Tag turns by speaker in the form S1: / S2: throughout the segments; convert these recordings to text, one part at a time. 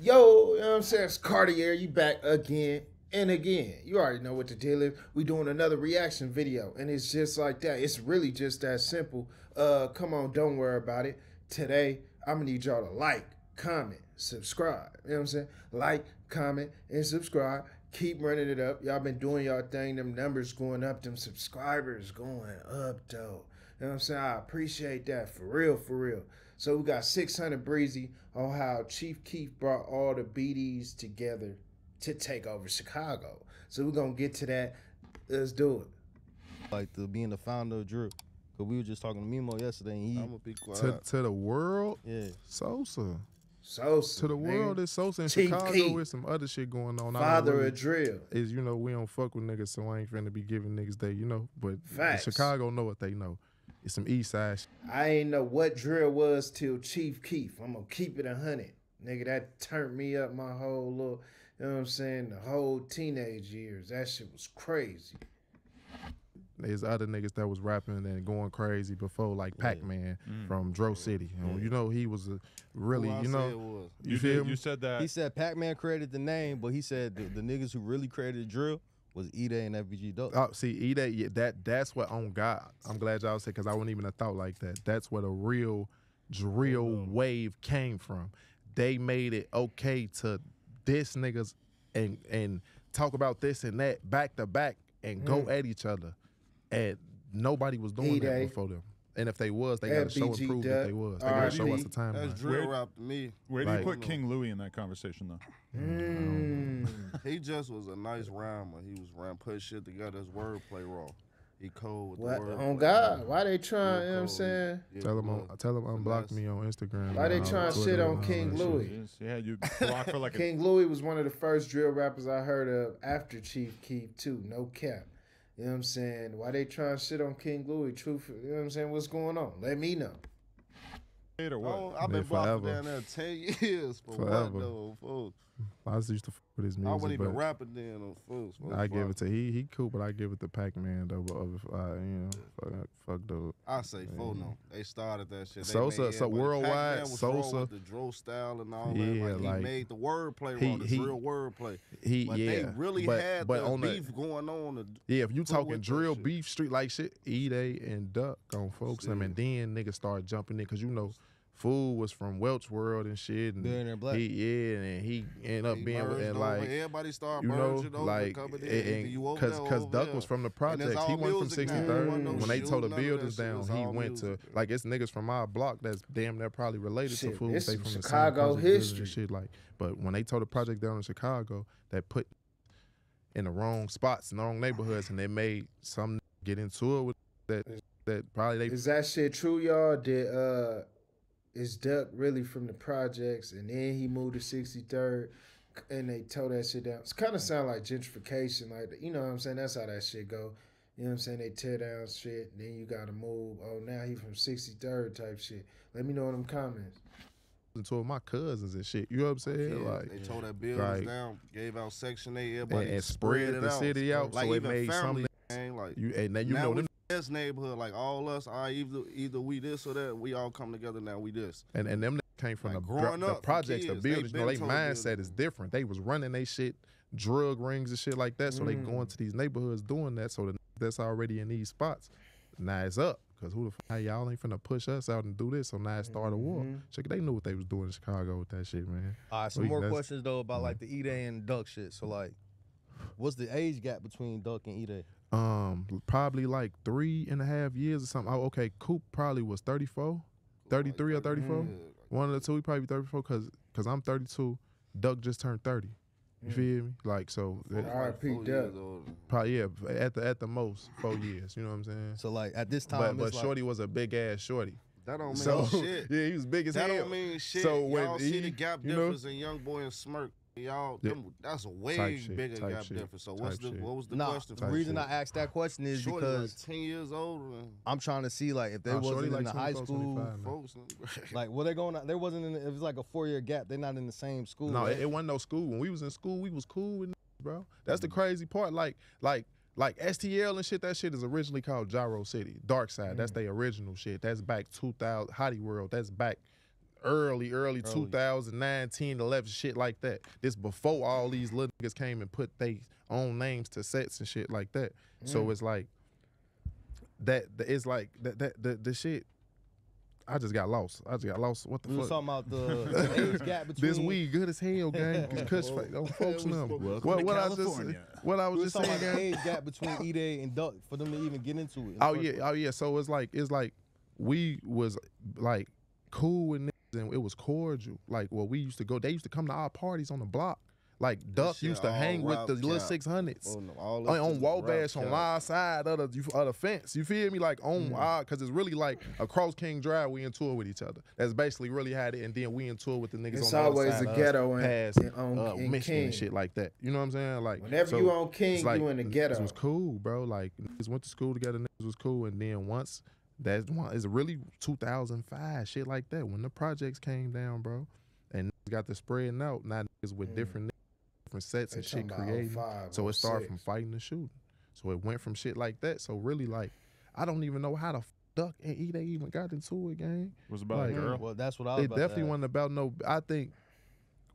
S1: Yo, you know what I'm saying? It's Cartier, you back again and again. You already know what the deal is. We doing another reaction video, and it's just like that. It's really just that simple. Come on, don't worry about it. Today, I'm gonna need y'all to like, comment, subscribe. You know what I'm saying? Like, comment, and subscribe. Keep running it up. Y'all been doing y'all thing. Them numbers going up. Them subscribers going up, though. You know what I'm saying? I appreciate that. For real, for real. So we got 600 Breezy on how Chief Keef brought all the BDs together to take over Chicago. So we're going to get to that. Let's do it.
S2: Like being the founder of Drew. Because we were just talking to Mimo yesterday, and
S3: I'm gonna be quiet.
S4: To the world,
S2: yeah,
S4: Sosa.
S1: Sosa.
S4: To the world,
S1: nigga.
S4: it's Sosa in
S1: Chief
S4: Chicago
S1: Keef.
S4: with some other shit going on.
S1: Father
S4: really,
S1: of drill.
S4: is we don't fuck with niggas, so I ain't finna be giving niggas they, but
S1: Facts.
S4: Chicago know what they know. It's some east side shit.
S1: I ain't know what drill was till Chief Keef. I'm going to keep it 100. Nigga, that turned me up my whole little, you know what I'm saying, the whole teenage years. That shit was crazy.
S4: There's other niggas that was rapping and going crazy before, like Pac-Man from Dro City. He was a really, you feel me?
S5: You said that.
S2: he said Pac-Man created the name, but he said the niggas who really created drill was E-Day and FBG Duck.
S4: Oh, see, that's what on God. I'm glad y'all said, because I wouldn't even have thought like that. That's where the real drill wave came from. They made it okay to diss niggas and talk about this and that back to back and go at each other. And nobody was doing that before them. And if they was, they got to show and prove that they was. They got to show us the time.
S3: That's drill rap to me.
S5: Where do you put King Louie in that conversation, though?
S3: He just was a nice rhymer. He was putting shit together. His wordplay raw. He cold with
S1: What?
S3: the word.
S1: On God. Why they trying, you know what I'm saying?
S4: Tell them unblock me on Instagram.
S1: Why they trying to shit on King Louie?
S5: Yeah, you block for like
S1: King Louie was one of the first drill rappers I heard of after Chief Keef, too. No cap. You know what I'm saying? Why they trying to shit on King Louie? Truth, you know what I'm saying? What's going on? Let me know.
S5: or what?
S3: I've been blocked down there 10 years for
S4: Forever.
S3: what though, folks?
S4: I just used to fuck with his music.
S3: I wasn't even
S4: but
S3: rapping then on folks.
S4: I give it to he cool, but I give it to Pac-Man though. Fuck dude.
S3: I say no. They started that shit. They
S4: Sosa,
S3: made
S4: so
S3: everybody-
S4: worldwide,
S3: Pac-Man was
S4: Sosa,
S3: wrong with the Dro style and all
S4: yeah,
S3: that. Like, he made the wordplay wrong, the drill wordplay. But they really had the beef going on.
S4: Yeah, if you talking
S3: with that
S4: drill
S3: shit.
S4: beef street like shit, E-Day and Duck on folks. I mean, then niggas start jumping in because Fool was from Welch World and shit, and
S2: Billionaire Black.
S4: and he ended up being with and like
S3: everybody started merging over,
S4: like
S3: coming in,
S4: because Duck was from the projects. He went from 63rd. When they tore the
S3: buildings
S4: buildings down, he went to like it's niggas from our block that's damn near probably related to Fool.
S1: This
S4: They
S1: some
S4: from the
S1: Chicago
S4: same project
S1: history.
S4: and shit like. But when they tore the project down in Chicago, that put in the wrong spots, in the wrong neighborhoods, and they made some get into it with that probably they.
S1: Is that shit true, y'all? Is Duck really from the projects, and then he moved to 63rd, and they tore that shit down? It's kind of sound like gentrification, like, you know what I'm saying? That's how that shit go. You know what I'm saying? They tear down shit, and then you gotta move. Oh, now he from 63rd type shit. Let me know in them comments.
S4: Two of my cousins and shit. You know what I'm saying?
S3: Yeah,
S4: Like
S3: they tore that buildings down, gave out Section 8, everybody
S4: and spread the city out,
S3: like
S4: so it
S3: even
S4: made
S3: family,
S4: something.
S3: like
S4: And then
S3: now
S4: them.
S3: This neighborhood, like all us, either we this or that. We all come together now. We this.
S4: And them came from
S3: Like
S4: the
S3: growing up,
S4: projects, the
S3: kids,
S4: buildings.
S3: they
S4: Their
S3: been told
S4: mindset
S3: buildings.
S4: is different. They was running they shit, drug rings and shit like that. So they going to these neighborhoods doing that. So that's already in these spots. Now it's up. Cause who the fuck y'all ain't finna push us out and do this? So now it started a war. Check, they knew what they was doing in Chicago with that shit, man.
S2: All right, some more questions though about like the E-Day and Duck shit. So like, what's the age gap between Duck and E-Day?
S4: Probably like 3.5 years or something. Oh, okay, Coop probably was 34, 33 or 34. One of the two, he probably 34 cause I'm 32. Duck just turned 30. You feel me? Like so.
S1: R.I.P. Duck.
S4: Probably at the most 4 years. You know what I'm saying?
S2: So like at this time,
S4: But Shorty was a big ass Shorty.
S3: That don't mean
S4: So
S3: shit.
S4: yeah, he was big as
S3: That
S4: hell.
S3: don't mean shit.
S4: So when
S3: y'all see the gap
S4: you know,
S3: difference in Young Boy and Smirk. Y'all, that's a way bigger gap difference. So what was the question?
S2: The reason I asked that question is
S3: Shorty
S2: because
S3: like 10 years older.
S2: I'm trying to see like if they wasn't in the high school,
S3: Folks,
S2: like were they going? There wasn't. It was like a 4-year gap. They're not in the same school.
S4: No,
S2: right?
S4: it wasn't no school. When we was in school, we was cool with bro. That's the crazy part. Like STL and shit. That shit is originally called Gyro City, Dark Side. That's their original shit. That's back 2000. Hottie World. That's back early 2019, 11, shit like that. This before all these little niggas came and put their own names to sets and shit like that. So it's like that. It's like the shit. I just got lost. What the
S2: We
S4: fuck?
S2: was talking about the age gap between.
S4: This weed good as hell, gang. Kush folks know. What I was just saying,
S2: Talking about the
S4: gang.
S2: age gap between E-Day and Duck for them to even get into it.
S4: Oh yeah. So it's like we was like cool with niggas and it was cordial. Like we used to go. They used to come to our parties on the block. Like Duck used to hang with the little 600s on Wabash on our side of the fence. You feel me? Like on our, because it's really like across King Drive we in tour with each other. That's basically really how it. And then we in tour with the niggas
S1: it's
S4: on the
S1: always
S4: other side
S1: the ghetto
S4: past
S1: in
S4: Michigan
S1: King.
S4: and shit like that. You know what I'm saying? Like
S1: whenever you on King,
S4: like,
S1: you in the ghetto.
S4: It was cool, bro. Like niggas went to school together. Niggas was cool, and then once that's one is really 2005 shit like that when the projects came down, bro, and niggas got the spreading out. Now niggas with different sets and shit creating. So it started from fighting to shooting. So it went from shit like that. So really, like, I don't even know how the Duck and E they even got into it, gang.
S5: Was about
S4: like,
S5: a girl.
S2: Well, that's what I was
S4: They
S2: about
S4: definitely
S2: to
S4: wasn't about no. I think.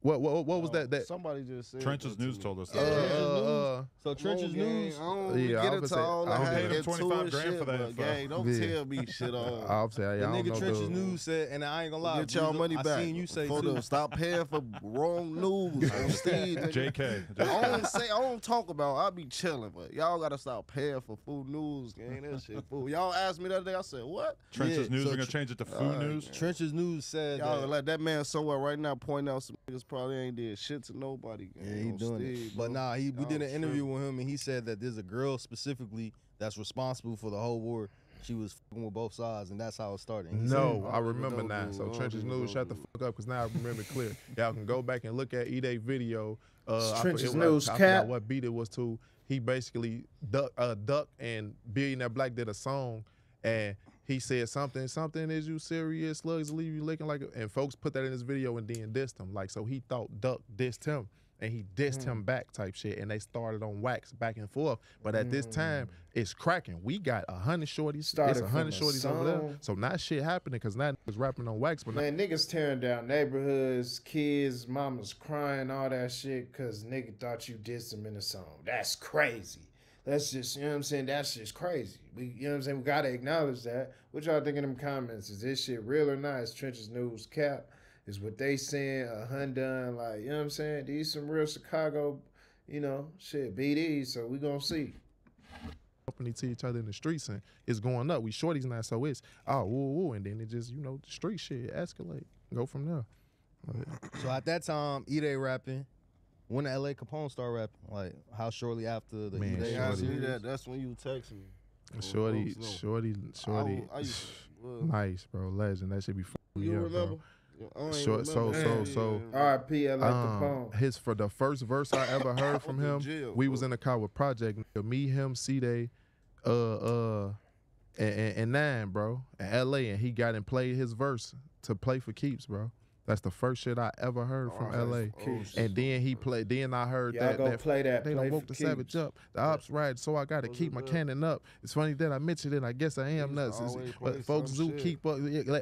S4: What was that?
S3: Somebody just said
S5: Trench's News told us that.
S2: So Trench's News.
S3: I don't
S4: Yeah,
S3: get
S4: I
S3: into
S4: say-
S3: all
S4: I
S3: that.
S4: don't
S5: paid him
S3: Into
S5: 25
S3: it
S5: grand
S3: shit,
S5: for that
S3: but
S5: info.
S3: gang, don't
S4: Yeah.
S3: tell me shit.
S4: I'll say,
S2: The
S4: I don't
S2: nigga
S4: know,
S2: Trench's
S4: dude.
S2: News said, and I ain't gonna lie,
S3: Get y'all
S2: Breezy,
S3: money
S2: I
S3: back.
S2: seen you say
S3: For
S2: too.
S3: them. Stop paying for wrong news on Steve.
S5: JK.
S3: I don't talk about. I be chilling, but y'all gotta stop paying for food news, gang. That shit food. Y'all asked me the other day. I said what?
S5: Trench's
S2: Yeah,
S5: News.
S2: so
S5: We're gonna change it to Food News.
S2: Trench's News said
S3: Y'all
S2: that.
S3: let that man somewhere right now point out some niggas probably ain't did shit to nobody. Gang,
S2: Yeah, he
S3: on
S2: doing
S3: Steve,
S2: it.
S3: bro.
S2: But nah, we
S3: Y'all
S2: did an interview
S3: tripping.
S2: with him, and he said that there's a girl specifically that's responsible for the whole war. She was fucking with both sides, and that's how it started. And he
S4: No,
S2: said,
S4: I remember
S3: know,
S4: now.
S3: dude.
S4: So
S3: I don't
S4: Trench's
S3: even
S4: News,
S3: know,
S4: shut the
S3: dude.
S4: fuck up, because now I remember it clear. Y'all can go back and look at E-Day video.
S1: Trench's
S4: I
S1: News
S4: forgot
S1: cap.
S4: what beat it was to. He basically, Duck and Billionaire Black did a song, and he said something, is you serious? Slugs leave you looking like and folks put that in his video and then dissed him. Like, so he thought Duck dissed him. And he dissed him back type shit. And they started on wax back and forth. But at this time, it's cracking. We got 100 shorties.
S1: Started
S4: It's 100
S1: from the
S4: shorties over there.
S1: song.
S4: So not shit happening because now niggas rapping on wax. But
S1: Man, niggas tearing down neighborhoods, kids, mamas crying, all that shit, because nigga thought you dissed him in a song. That's crazy. That's just, you know what I'm saying? That's just crazy. You know what I'm saying? We got to acknowledge that. What y'all think in them comments? Is this shit real or not? Is Trench's News cap? Is what they saying a Hyundai? Like, you know what I'm saying? These some real Chicago, you know, shit, BDs. So we going to see.
S4: company to each other in the streets and it's going up. We shorties now, so it's woo, and then it just, you know, the street shit escalate. Go from there.
S2: So at that time, E-Day rapping. When the LA Capone started rapping, like how shortly after the
S4: Man,
S2: E-Day?
S3: They
S4: Shorty.
S3: asked me that. That's when you text me.
S4: Shorty,
S3: I used to,
S4: nice, bro, legend. That should be fucking me
S3: you
S4: up,
S3: remember?
S4: bro.
S3: I ain't
S4: Short,
S3: remember.
S4: so
S1: R.I.P. LA Capone.
S4: his for the first verse I ever heard from
S3: Went
S4: him,
S3: to jail,
S4: we was
S3: bro.
S4: in the car with Project, me, him, C-Day, and Nine, bro, in L.A. and he got and played his verse to play for Keeps, bro. That's the first shit I ever heard from L.A. And then he played. Then I heard
S1: Y'all go
S4: that
S1: play that.
S4: they
S1: Play
S4: don't woke
S1: for
S4: the
S1: Keeps.
S4: savage up. The ops right, so I got to keep my cannon up. It's funny that I mentioned it. I guess I am nuts.
S3: always play
S4: But folks
S3: some
S4: do
S3: shit.
S4: keep up,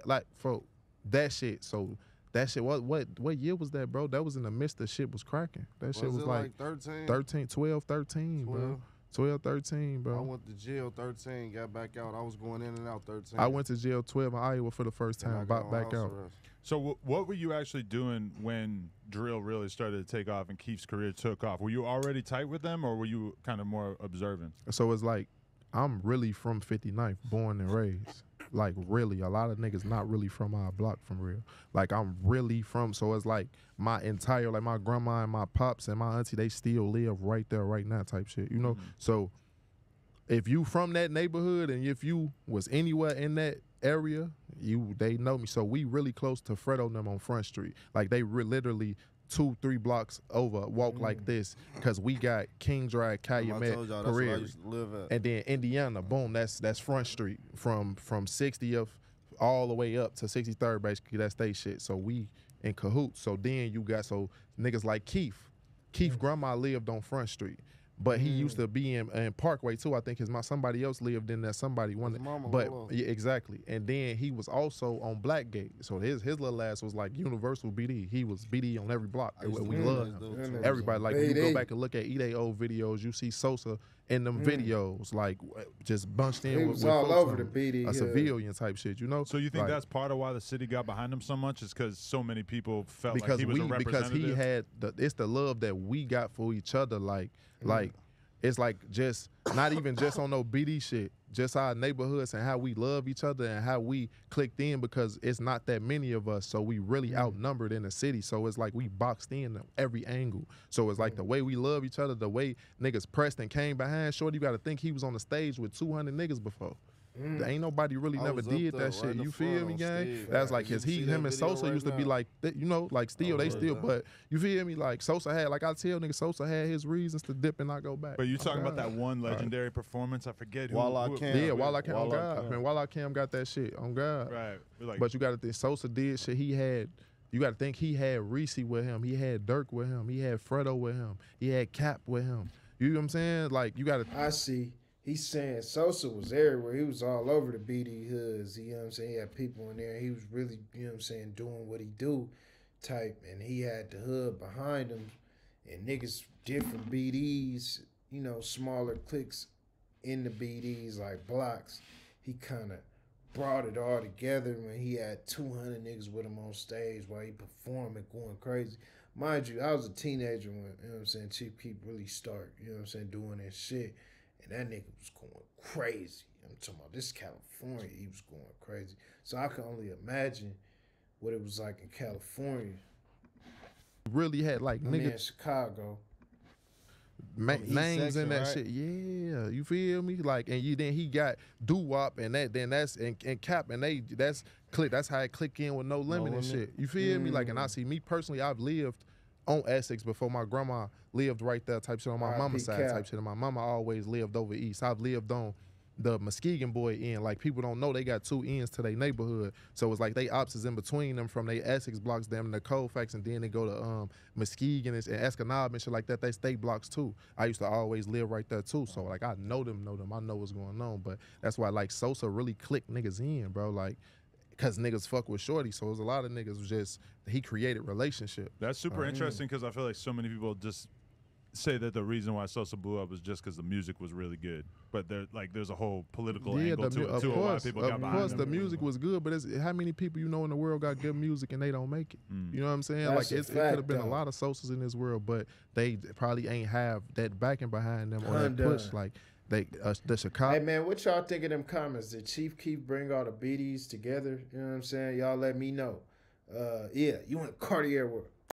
S4: like folk that shit. So that shit. What year was that, bro? That was in the midst of shit was cracking. That shit was
S3: it
S4: like
S3: 13?
S4: 12, 13, bro. 12, 13, bro.
S3: I went to jail 13, got back out. I was going in and out 13.
S4: I went to jail 12 in Iowa for the first
S3: Then I
S4: time.
S3: got
S4: Bought
S3: on
S4: back
S3: house
S4: out.
S3: arrest.
S5: So what were you actually doing when drill really started to take off and Keef's career took off? Were you already tight with them, or were you kind of more observant?
S4: So it's like, I'm really from 59th, born and raised. Like, really, a lot of niggas not really from our block, from real. Like, I'm really from, so it's like, my entire, like, my grandma and my pops and my auntie, they still live right there, right now type shit, you know?
S5: Mm-hmm.
S4: So, if you from that neighborhood and if you was anywhere in that area, they know me. So, we really close to Fredo and them on Front Street. Like, they literally 2-3 blocks over, walk like this, because we got King Drive,
S3: I told
S4: Calumet,
S3: y'all that's where I
S4: Prairie.
S3: used to live at.
S4: And then Indiana, boom, that's Front Street from 60th all the way up to 63rd, basically. That's they shit. So we in cahoots. So then you got niggas like Keef. Keef grandma lived on Front Street. But he used to be in Parkway too. I think somebody else lived in there. Somebody wanted,
S3: mama
S4: but
S3: was.
S4: yeah, exactly. And then he was also on Blackgate. So his little ass was like Universal BD. He was BD on every block.
S3: I used to
S4: We
S3: do
S4: love
S3: that,
S4: him.
S3: though, too.
S4: Everybody, like when you go
S1: BD.
S4: back and look at Ide old videos, you see Sosa in them videos, like just bunched in
S1: He
S4: with
S1: was
S4: with
S1: all
S4: folks
S1: over
S4: on
S1: the
S4: him.
S1: BD
S4: A
S1: hood.
S4: civilian type shit, you know.
S5: So you think
S4: Like,
S5: that's part of why the city got behind him so much? Is because so many people felt like
S4: because
S5: he was a
S4: because
S5: representative?
S4: he had it's the love that we got for each other, like it's like just not even just on no BD shit, just our neighborhoods and how we love each other and how we clicked in, because it's not that many of us, so we really outnumbered in the city. So it's like we boxed in every angle. So it's like the way we love each other, the way niggas pressed and came behind Shorty. You got to think he was on the stage with 200 niggas before. There ain't nobody really
S3: I
S4: never
S3: was up
S4: did
S3: there
S4: that
S3: right
S4: shit.
S3: in the
S4: You
S3: front
S4: feel me,
S3: on
S4: gang?
S3: stage.
S4: That's like
S3: You
S4: his
S3: see
S4: him
S3: that
S4: and
S3: video
S4: Sosa
S3: right
S4: used to be
S3: now?
S4: like, you know, like still they
S3: yeah,
S4: still,
S3: yeah.
S4: but you feel me? Like Sosa had, like I tell niggas, Sosa had his reasons to dip and not go back.
S5: But you talking about
S4: God.
S5: that one legendary performance? I forget who.
S3: While I
S5: who it
S3: can.
S5: was
S4: Yeah,
S5: with.
S4: while I came on
S3: While I
S4: God,
S3: Cam.
S4: man, while I Cam got that shit on God.
S5: Right. We're like,
S4: But you got to think Sosa did shit. He had, you got to think he had Reese with him. He had Dirk with him. He had Fredo with him. He had Cap with him. You know what I'm saying? Like you got to.
S1: I see. He's saying Sosa was everywhere. He was all over the BD hoods. You know what I'm saying? He had people in there. He was really, you know what I'm saying, doing what he do type. And he had the hood behind him. And niggas, different BDs, you know, smaller cliques in the BDs, like blocks. He kind of brought it all together when he had 200 niggas with him on stage while he performing, going crazy. Mind you, I was a teenager when, you know what I'm saying, Chief Keef really started, you know what I'm saying, doing that shit. And that nigga was going crazy. I'm talking about this California, he was going crazy. So I can only imagine what it was like in California.
S4: Really had like
S1: I mean, in
S4: niggas
S1: Chicago.
S3: East
S4: names
S3: section,
S4: in that
S3: right?
S4: shit. Yeah, you feel me? Like, and then he got doo wop and that's Cap and that's click. That's how it click in with No Limit and
S3: Limit.
S4: shit. You feel me? Like, and I see me personally, I've lived on Essex before my grandma lived right there type shit on my
S1: R.I.P.
S4: mama's side
S1: Cap.
S4: type shit. And my mama always lived over east. I've lived on the Muskegon boy end. Like people don't know they got two ends to their neighborhood. So it's like they opposites in between them from their Essex blocks down to Colfax, and then they go to Muskegon and Escanaba and shit like that. They state blocks too. I used to always live right there too. So like I know them. I know what's going on. But that's why like Sosa really clicked niggas in, bro. Like, cause niggas fuck with Shorty. So there's a lot of niggas just he created relationship.
S5: that's super interesting because I feel like so many people just say that the reason why Sosa blew up was just because the music was really good. But there's a whole political angle to it too. Of why people got
S4: of
S5: behind
S4: course,
S5: him.
S4: the music was good, but how many people you know in the world got good music and they don't make it? You know what I'm saying?
S1: That's
S4: Like
S1: a
S4: it could
S1: fact,
S4: have been
S1: though.
S4: a lot of Sosas in this world, but they probably ain't have that backing behind them or that
S1: Undone.
S4: push. Like the Chicago.
S1: Hey man, what y'all think of them comments? Did Chief Keef bring all the BDs together? You know what I'm saying? Y'all let me know. Yeah, you in Cartier world.